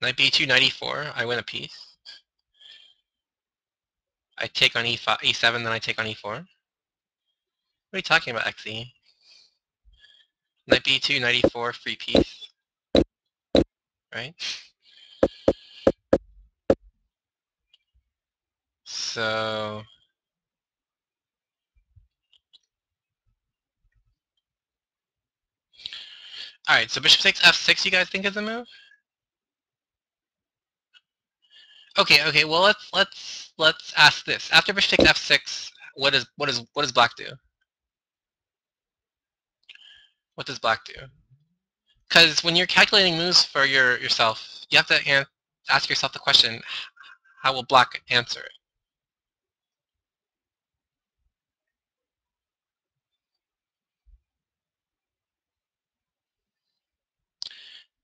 Knight b2, knight e4, I win a piece. I take on e5, e7, then I take on e4. What are you talking about, xe? Knight b2, knight e4, free piece. Right? So... Alright, so bishop takes f6 you guys think is a move? Okay, well let's ask this. After bishop takes f6, what does black do? What does black do? Because when you're calculating moves for yourself, you have to ask yourself the question, how will black answer it?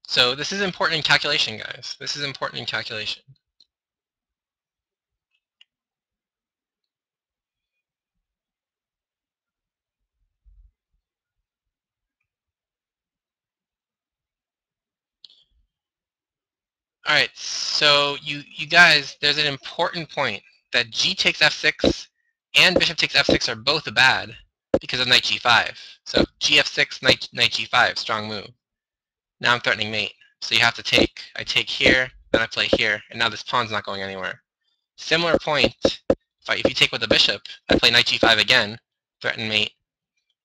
So this is important in calculation, guys. This is important in calculation. All right, so you guys, there's an important point that g takes f6 and bishop takes f6 are both bad because of knight g5. So g f6, knight g5, strong move. Now I'm threatening mate. So you have to take. I take here, then I play here, and now this pawn's not going anywhere. Similar point, if you take with the bishop, I play knight g5 again, threaten mate.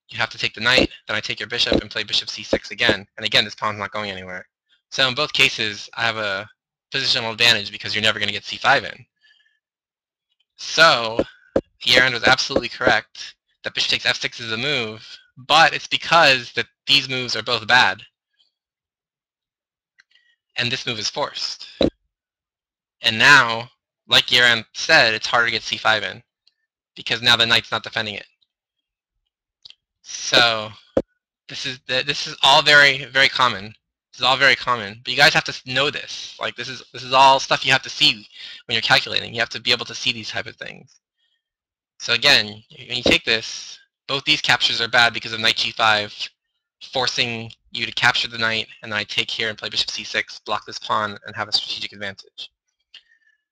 You have to take the knight, then I take your bishop and play bishop c6 again. And again, this pawn's not going anywhere. So in both cases, I have a positional advantage because you're never going to get c5 in. So Gerand was absolutely correct that bishop takes f6 is a move, but it's because that these moves are both bad. And this move is forced. And now, like Gerand said, it's harder to get c5 in because now the knight's not defending it. So this is all very, very common. This is all very common, but you guys have to know this. Like this is all stuff you have to see when you're calculating. You have to be able to see these type of things. So again, when you take this, both these captures are bad because of knight g5, forcing you to capture the knight, and then I take here and play bishop c6, block this pawn, and have a strategic advantage.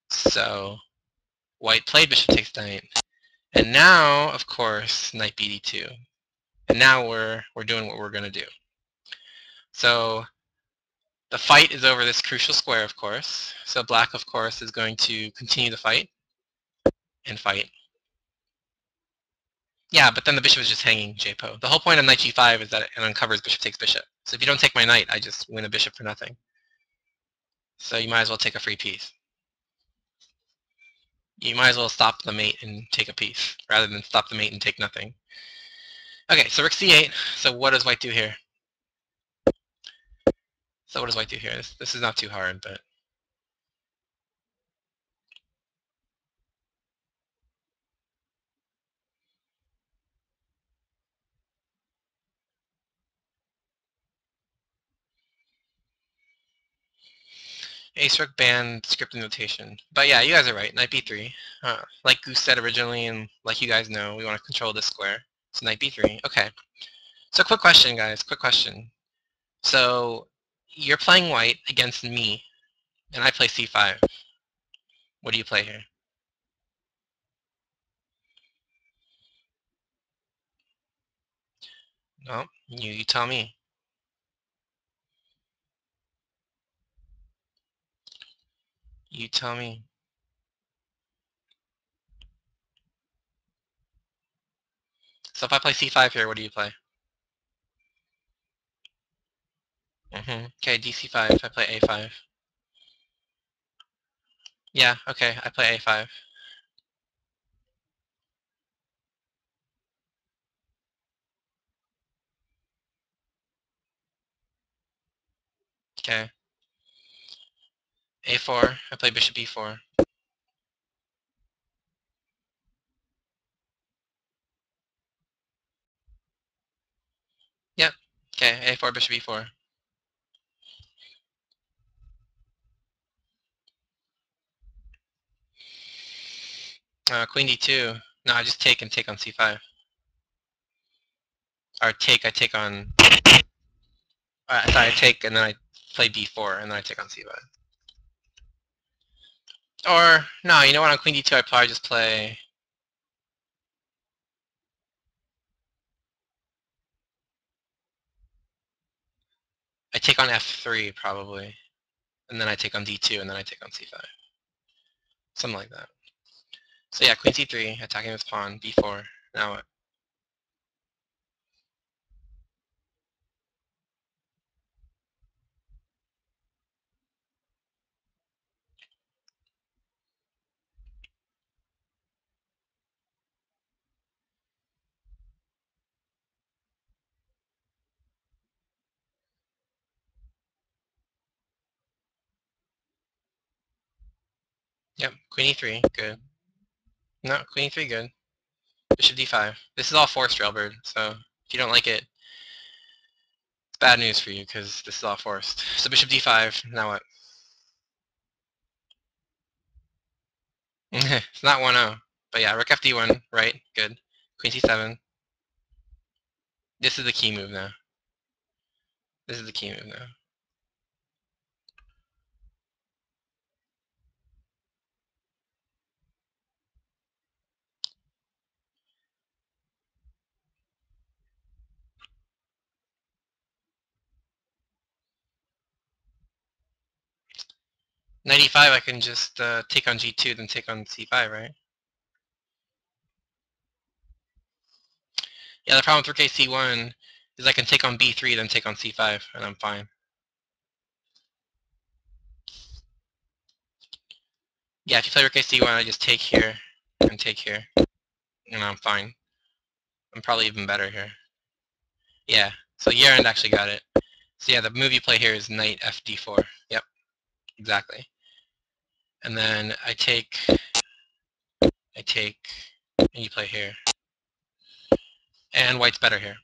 So white played bishop takes knight, and now, of course, knight bd2. And now we're doing what we're going to do. So the fight is over this crucial square, of course. So black, of course, is going to continue the fight and fight. Yeah, but then the bishop is just hanging J-Po. The whole point of knight g5 is that it uncovers bishop takes bishop. So if you don't take my knight, I just win a bishop for nothing. So you might as well take a free piece. You might as well stop the mate and take a piece, rather than stop the mate and take nothing. Okay, so rook c8. So what does white do here? So what does white do here? This is not too hard, but... Ace rook band scripting notation. But yeah, you guys are right. Knight b3. Like Goose said originally, and like you guys know, we want to control this square. So knight b3. Okay. So quick question, guys. Quick question. So you're playing white against me, and I play c5. What do you play here? No, you tell me. You tell me. So if I play c5 here, what do you play? Okay, dc5. I play a5. Yeah, okay, I play a5. Okay. a4. I play bishop e4. Yep. Okay, a4, bishop e4. Queen d2. No, I just take and take on c5. Or take, I take on... I thought I take and then I play b4 and then I take on c5. Or, no, you know what, on queen d2 I'd probably just play... I take on f3, probably. And then I take on d2, and then I take on c5. Something like that. So yeah, queen c3, attacking this pawn, b4. Now what? Yep, queen e3, good. No, queen e3, good. Bishop d5. This is all forced, Railbird, so if you don't like it, it's bad news for you, because this is all forced. So bishop d5, now what? It's not 1-0. But yeah, rook fd1, right, good. Queen c7. This is the key move now. This is the key move now. 95, I can just take on g2, then take on c5, right? Yeah, the problem with rook a c1 is I can take on b3, then take on c5, and I'm fine. Yeah, if you play rook a c1, I just take here, and take here, and I'm fine. I'm probably even better here. Yeah, so Yerand actually got it. So yeah, the move you play here is knight fd4. Yep, exactly. And then I take, and you play here. And white's better here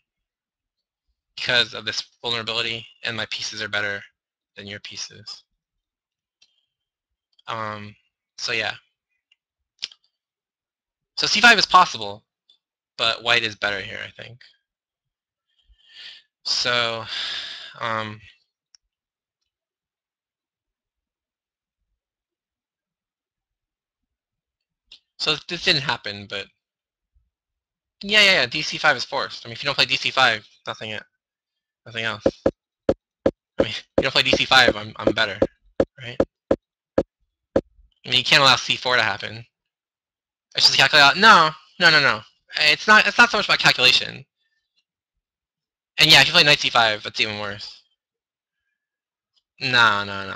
because of this vulnerability, and my pieces are better than your pieces. So yeah. So c5 is possible, but white is better here, I think. So, so this didn't happen, but yeah, dc5 is forced. I mean, if you don't play dc5, nothing else. I mean, if you don't play dc5, I'm better, right? I mean, you can't allow c4 to happen. It's just calculate. No. It's not so much about calculation. And yeah, if you play knight c5, that's even worse. No.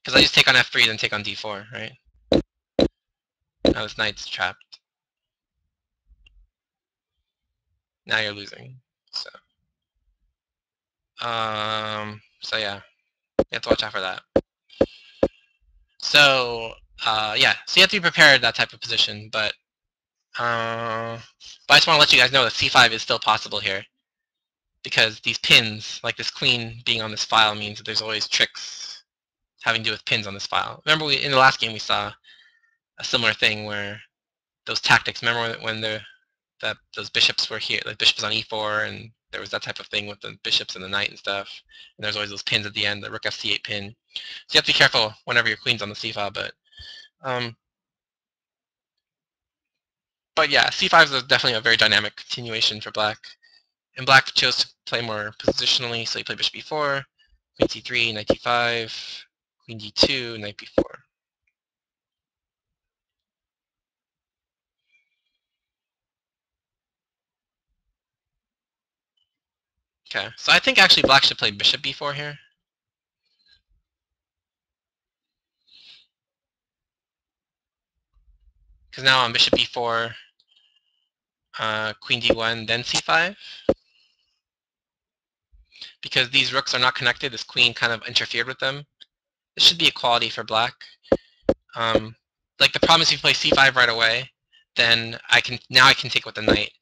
Because I just take on f3, then take on d4, right? Now this knight's trapped. Now you're losing. So yeah, you have to watch out for that. So yeah, so you have to be prepared that type of position, but I just want to let you guys know that c5 is still possible here, because these pins, like this queen being on this file, means that there's always tricks having to do with pins on this file. Remember, in the last game we saw a similar thing where those tactics. Remember when those bishops were here, like bishops on e4, and there was that type of thing with the bishops and the knight and stuff. And there's always those pins at the end, the rook f c8 pin. So you have to be careful whenever your queen's on the c file. But yeah, c5 is definitely a very dynamic continuation for black. And black chose to play more positionally, so he played bishop b4, queen c3, knight d5, queen d2, knight b4. Okay, so I think actually black should play bishop b4 here. Because now on bishop b4, queen d1, then c5. Because these rooks are not connected, this queen kind of interfered with them. This should be equality for black. Like the problem is if you play c5 right away, then I can take with the knight.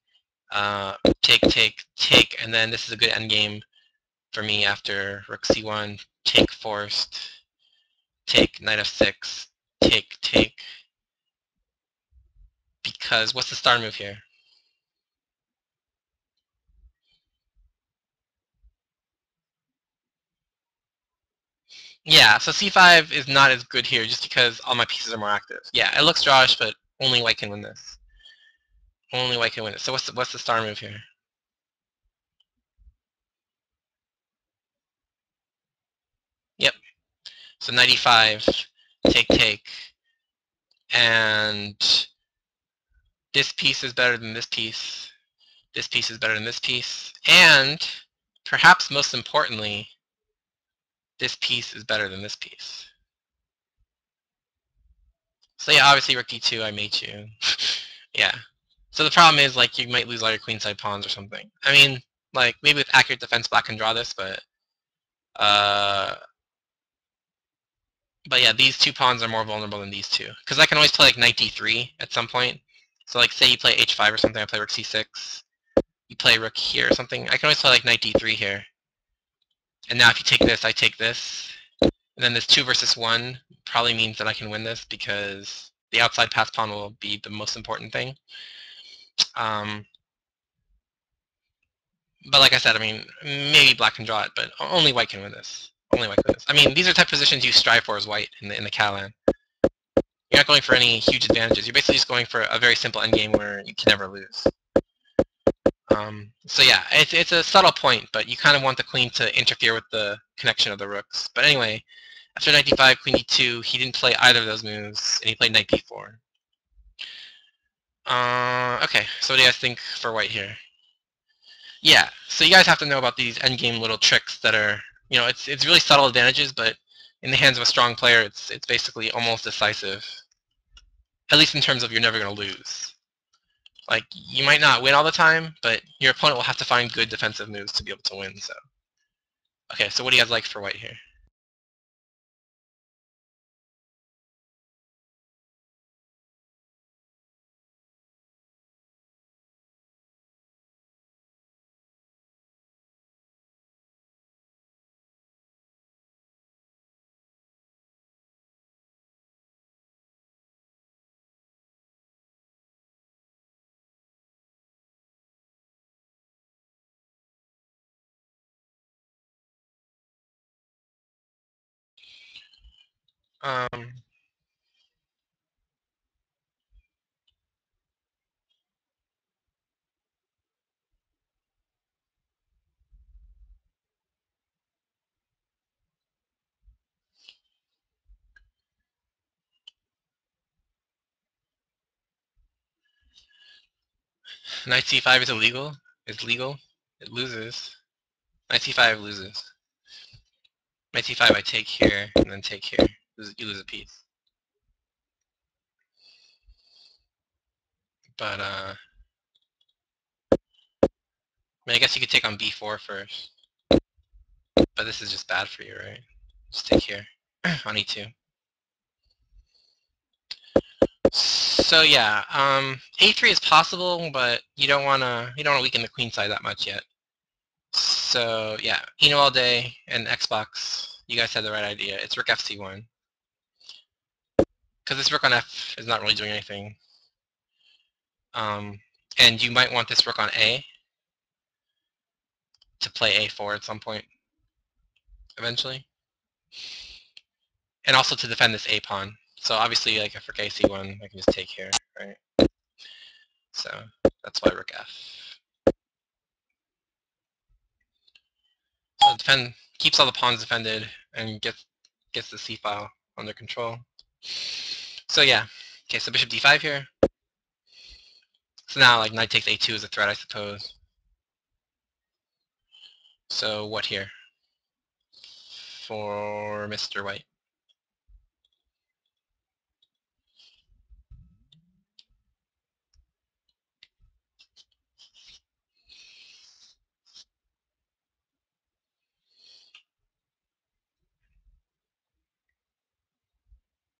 Take, and then this is a good endgame for me after rook c1, take forced, take knight f6, take. Because what's the star move here? Yeah, so c5 is not as good here just because all my pieces are more active. Yeah, it looks drawish, but only white can win this. Only white can win it. So what's the star move here? Yep. So knight e5, take, and this piece is better than this piece. This piece is better than this piece. And perhaps most importantly, this piece is better than this piece. So yeah, obviously rook d2, I mate you. Yeah. So the problem is, like, you might lose all your queenside pawns or something. I mean, like, maybe with accurate defense, black can draw this, uh, but yeah, these two pawns are more vulnerable than these two. Because I can always play, like, knight d3 at some point. So, like, say you play h5 or something, I play rook c6. You play rook here or something. I can always play, like, knight d3 here. And now if you take this, I take this. And then this 2 versus 1 probably means that I can win this because the outside pass pawn will be the most important thing. But like I said, I mean, maybe black can draw it, but only white can win this. Only white can win this. I mean, these are type of positions you strive for as white in the Catalan. You're not going for any huge advantages. You're basically just going for a very simple endgame where you can never lose. So yeah, it's a subtle point, but you kind of want the queen to interfere with the connection of the rooks. But anyway, after knight d5, queen d2, he didn't play either of those moves, and he played knight b4. Okay, so what do you guys think for white here? Yeah, so you guys have to know about these endgame little tricks that are, you know, it's really subtle advantages, but in the hands of a strong player, it's basically almost decisive. At least in terms of you're never going to lose. Like, you might not win all the time, but your opponent will have to find good defensive moves to be able to win, so. Okay, so what do you guys like for white here? Um, Knight c5 is illegal. It's legal. It loses. Knight c5 loses. Knight c5 I take here, and then take here. You lose a piece. But, I mean, I guess you could take on b4 first. But this is just bad for you, right? Just take here on e2. So yeah, a3 is possible, but you don't wanna weaken the queen side that much yet. So yeah, Eno all day and Xbox. You guys had the right idea. It's rook fc1 because this rook on f is not really doing anything. And you might want this rook on a to play a4 at some point eventually, and also to defend this a pawn. So obviously, like if rook ac1, I can just take here, right? So that's why rook f. So defend keeps all the pawns defended and gets the c file under control. So yeah, okay. So bishop d5 here. So now like knight takes a2 is a threat, I suppose. So what here for Mr. White?